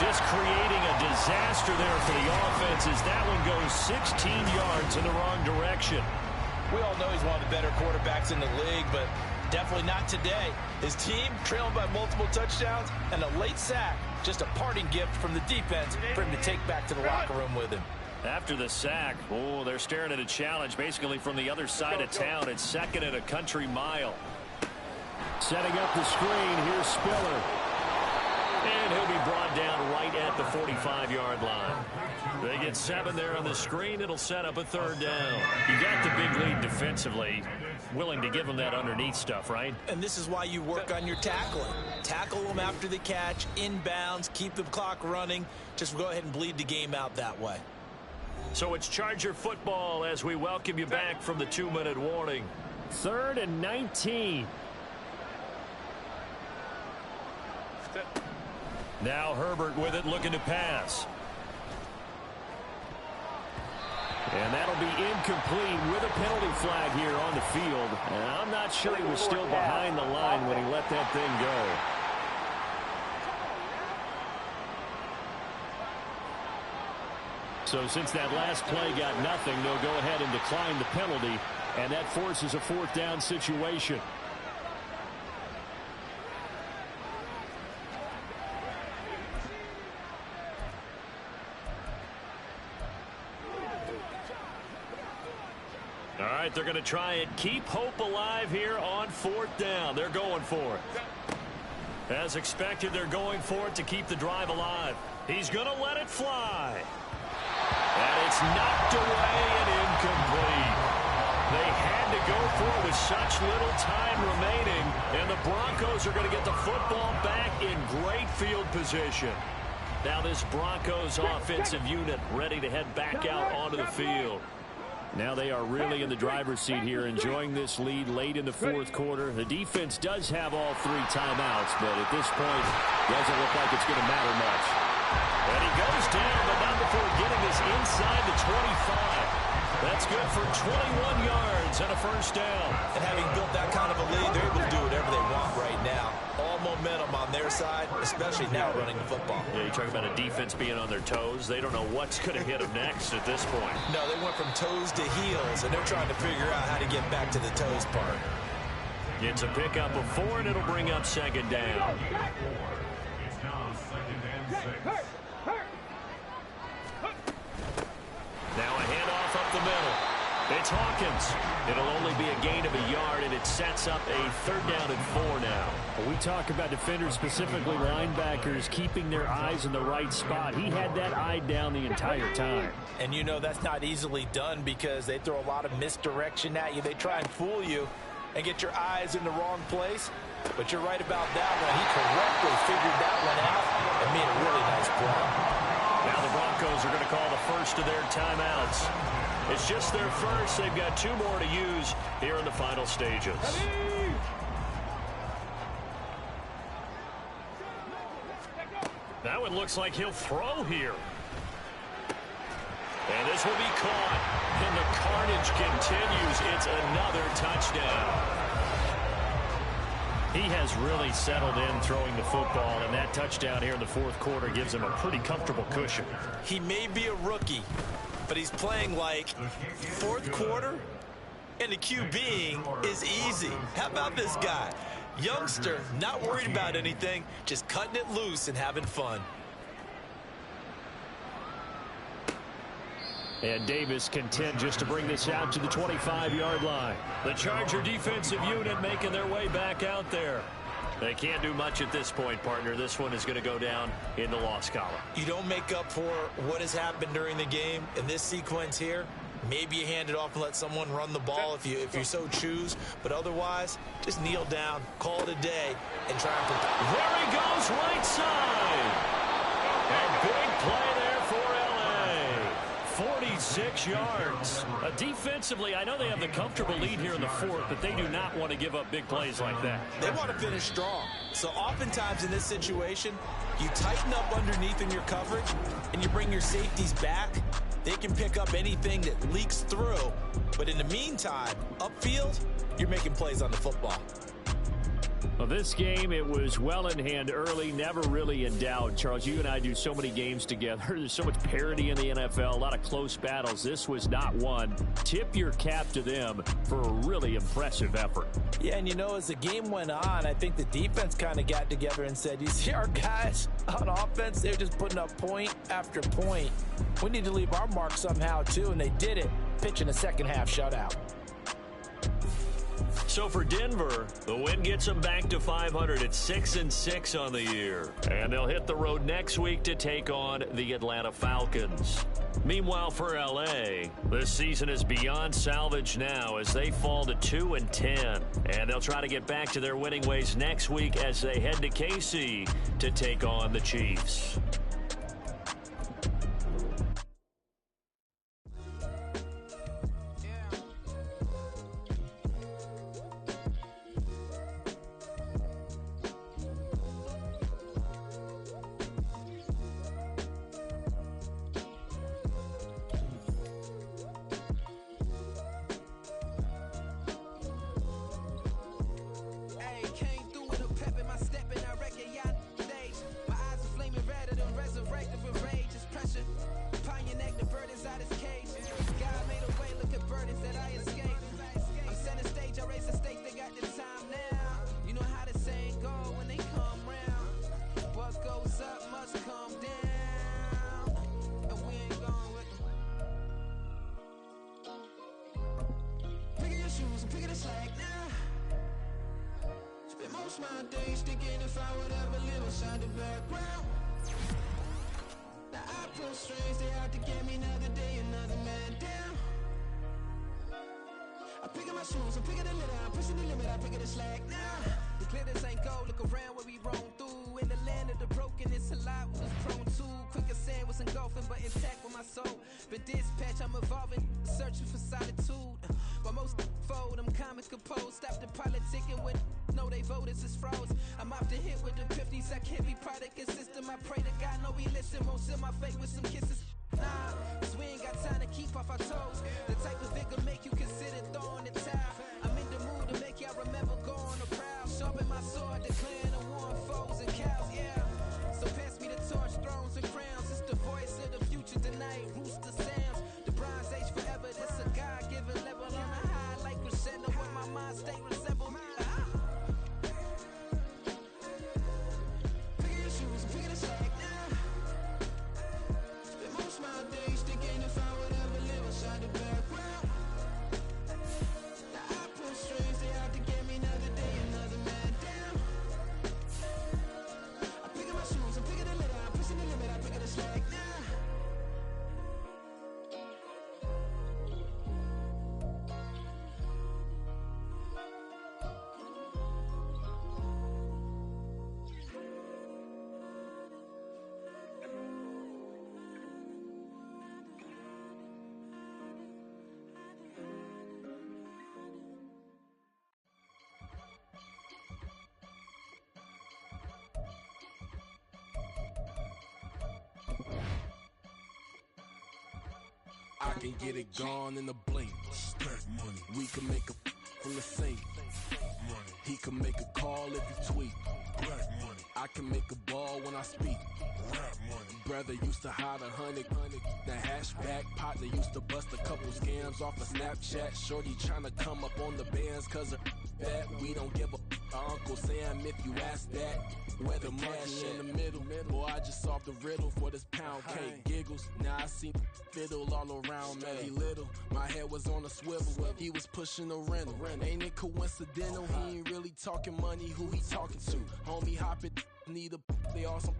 just creating a disaster there for the offense as that one goes 16 yards in the wrong direction. We all know he's one of the better quarterbacks in the league, but definitely not today. His team trailing by multiple touchdowns and a late sack. Just a parting gift from the defense for him to take back to the locker room with him. After the sack, oh, they're staring at a challenge basically from the other side of town. It's 2nd and a country mile. Setting up the screen, here's Spiller. And he'll be brought down right at the 45-yard line. They get 7 there on the screen. It'll set up a 3rd down. You got the big lead defensively. Willing to give them that underneath stuff, right? And this is why you work on your tackling. Tackle them after the catch, inbounds, keep the clock running. Just go ahead and bleed the game out that way. So it's Charger football as we welcome you back from the 2-minute warning. 3rd and 19. Now Herbert with it, looking to pass. And that'll be incomplete with a penalty flag here on the field. And I'm not sure he was still behind the line when he let that thing go. So since that last play got nothing, they'll go ahead and decline the penalty. And that forces a 4th down situation. All right, they're going to try and keep hope alive here on 4th down. They're going for it. As expected, they're going for it to keep the drive alive. He's going to let it fly. And it's knocked away and incomplete. They had to go for it with such little time remaining, and the Broncos are going to get the football back in great field position. Now this Broncos offensive unit ready to head back out onto the field. Now they are really in the driver's seat here, enjoying this lead late in the fourth quarter. The defense does have all 3 timeouts, but at this point, doesn't look like it's going to matter much. And he goes down, but not before getting this inside the 25. That's good for 21 yards and a first down. And having built that kind of a lead, they're able to do whatever they want right now. All momentum on their side, especially now running the football. Yeah, you talk about a defense being on their toes. They don't know what's going to hit them next at this point. No, they went from toes to heels, and they're trying to figure out how to get back to the toes part. It's a pickup of 4, and it'll bring up second down. It's now 2nd and 6. Now a handoff up the middle. It's Hawkins. It'll only be a gain of a yard, and it sets up a 3rd down and 4 now. When we talk about defenders, specifically linebackers, keeping their eyes in the right spot. He had that eye down the entire time. And you know that's not easily done because they throw a lot of misdirection at you. They try and fool you and get your eyes in the wrong place. But you're right about that one. He correctly figured that one out and made a really nice play. Now the Broncos are going to call the first of their timeouts. It's just their first. They've got 2 more to use here in the final stages. That one looks like he'll throw here. And this will be caught. And the carnage continues. It's another touchdown. He has really settled in throwing the football, and that touchdown here in the fourth quarter gives him a pretty comfortable cushion. He may be a rookie, but he's playing like fourth quarter, and the QBing is easy. How about this guy? Youngster, not worried about anything, just cutting it loose and having fun. And Davis content just to bring this out to the 25-yard line. The Charger defensive unit making their way back out there. They can't do much at this point, partner. This one is going to go down in the loss column. You don't make up for what has happened during the game in this sequence here. Maybe you hand it off and let someone run the ball if you so choose. But otherwise, just kneel down, call it a day, and try and protect. There he goes, right side. A big play there for LA. 46 yards. Defensively, I know they have the comfortable lead here in the fourth, but they do not want to give up big plays like that. They want to finish strong. So oftentimes in this situation, you tighten up underneath in your coverage, and you bring your safeties back. They can pick up anything that leaks through. But in the meantime, upfield, you're making plays on the football. Well, this game, it was well in hand early, never really in doubt. Charles, you and I do so many games together. There's so much parity in the NFL, a lot of close battles. This was not one. Tip your cap to them for a really impressive effort. Yeah, and you know, as the game went on, I think the defense kind of got together and said, you see our guys on offense, they're just putting up point after point. We need to leave our mark somehow, too, and they did it, pitching a second-half shutout. So for Denver, the win gets them back to 500 at 6-6 on the year. And they'll hit the road next week to take on the Atlanta Falcons. Meanwhile, for LA, this season is beyond salvage now as they fall to 2-10. And they'll try to get back to their winning ways next week as they head to KC to take on the Chiefs. Came through with a pep in my step, and I reckon y'all days. My eyes are flaming redder than red. if I would ever live inside the background. Now I pull strings, they out to get me another day, another man down. I'm picking my shoes, I'm picking the litter, I'm pushing the limit, I'm picking the slack now. The clear this ain't gold, look around where we roam through. In the land of the broken, it's a lot we was prone to. Quicker sand was engulfing, but intact with my soul. Been dispatched, I'm evolving, searching for solitude. While most fold, I'm comic composed. Stop the politicking when no they voters is froze. I'm off the hit with the 50s, I can't be product and system. I pray to God, no we listen, won't seal my fate with some kisses. Nah, cause we ain't got time to keep off our toes. The type of vigor make you consider throwing the towel. I'm in the mood to make y'all remember going to proud. Sharpen my sword, declaring the war on foes and cows, yeah. So pass me the torch, thrones and crowns. It's the voice of the future tonight, rooster sounds. The Bronze Age forever, this a God-given level. On a high like crescendo when my mind state resemble. Picking your shoes and picking the slack now. Spend most of my days thinking if I would ever live inside the background. Now I pull strings, they out to get me another day, another man down. I'm picking my shoes, I'm picking the litter, I'm pushing the limit, I'm picking the slack now. I can get it gone in a blink. Stack money. We can make a from the sink. Money. He can make a call if you tweet. Black money. I can make a ball when I speak. Rap money. Brother used to hide 100. The hashback partner used to bust a couple scams off of Snapchat. Shorty tryna come up on the bands cause of that. We don't give a Uncle Sam if you ask that. Where the money in the middle. Boy, I just solved the riddle for this pound cake. Giggles, now I see fiddle all around me. He little, my head was on a swivel. He was pushing a rental. Ain't it coincidental? He ain't really talking money, who he talking to? Homie hopping, need a they awesome.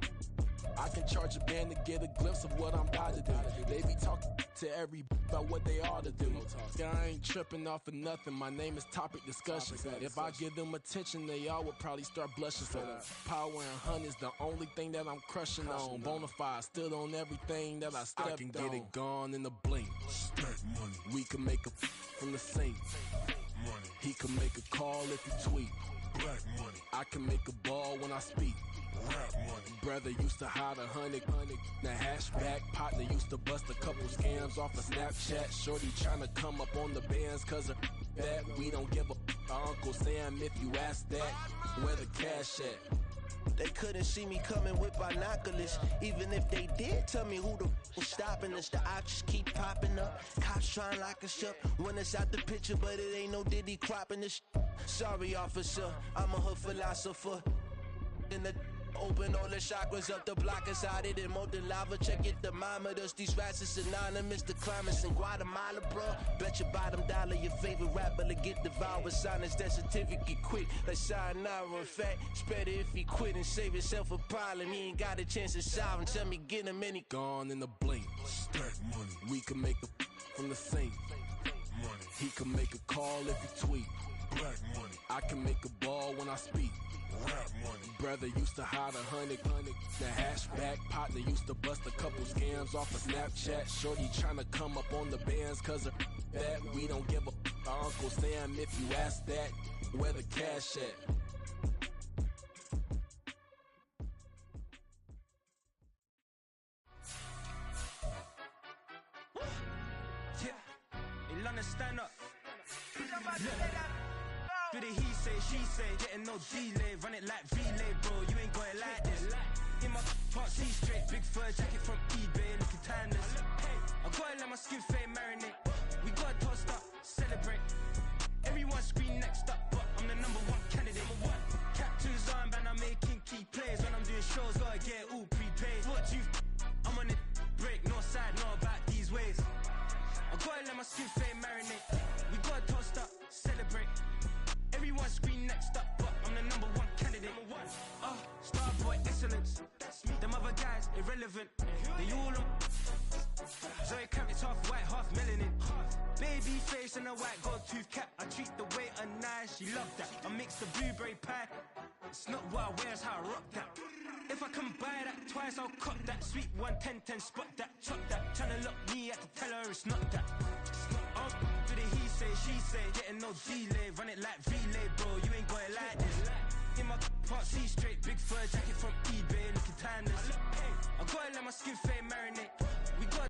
I can charge a band to get a glimpse of what I'm about to do. They be talking to every about what they ought to do. I ain't tripping off of nothing. My name is Topic Discussion. If I give them attention, they all would probably start blushing. So power and hunt is the only thing that I'm crushing on. Bonafide stood on everything that I stepped on. I can get it gone in a blink. Stack money. We can make a from the sink. Money. He can make a call if you tweet. Black money. I can make a ball when I speak. Rap money. Brother used to hide 100. The hashback partner used to bust a couple scams off of Snapchat. Shorty tryna come up on the bands cause of that. We don't give a Uncle Sam if you ask that. Where the cash at? They couldn't see me coming with binoculars. Even if they did, tell me who the was stopping us. The options keep popping up. Cops trying to lock us up. When it's out the picture, but it ain't no Diddy cropping this. Sorry, officer, I'm a hood philosopher. In the open all the chakras up the block inside it and molten lava. Check your thermometers. These rats is anonymous. The climates in Guatemala, bro. Bet your bottom dollar your favorite rapper to get devoured. Sign his death certificate quick. Like sayonara. In fact, it's better if he quit and save himself a problem. He ain't got a chance to solve him. Tell me get him any gone in a blink. Stack money. We can make a from the sink. Money. He can make a call if you tweet. Black money. I can make a ball when I speak. Rap money. Brother used to hide 100. The hashback partner used to bust a couple scams off of Snapchat. Shorty tryna come up on the bands cause of that. We don't give a Uncle Sam if you ask that. Where the cash at? Yeah, in London, stand up. Do the he say, she say, getting no delay, run it like relay, bro, you ain't got it like this. In my part, see straight, big fur jacket from eBay, looking timeless. Hey, I gotta let my skin fade marinate. We gotta toast up, celebrate. Everyone scream next up, but I'm the #1 candidate. Captain's armband, I'm making key plays. When I'm doing shows, gotta get it all prepaid. What you I'm on it, break, no side, know about these ways. I gotta let my skin fade marinate. We gotta toast up, celebrate. Everyone scream next up, but I'm the #1 candidate. white gold tooth cap. I treat the waiter nice, she love that. I mix the blueberry pie. It's not what I wear, it's how I rock that. If I can buy that twice, I'll cop that. Sweet 110, spot that, chop that. Tryna lock me, I can tell her it's not that. I'll do the he say, she say, getting no delay. Run it like relay, bro, you ain't got it like this. In my part C straight, big fur jacket from eBay, looking timeless. I gotta let my skin fade marinate. We got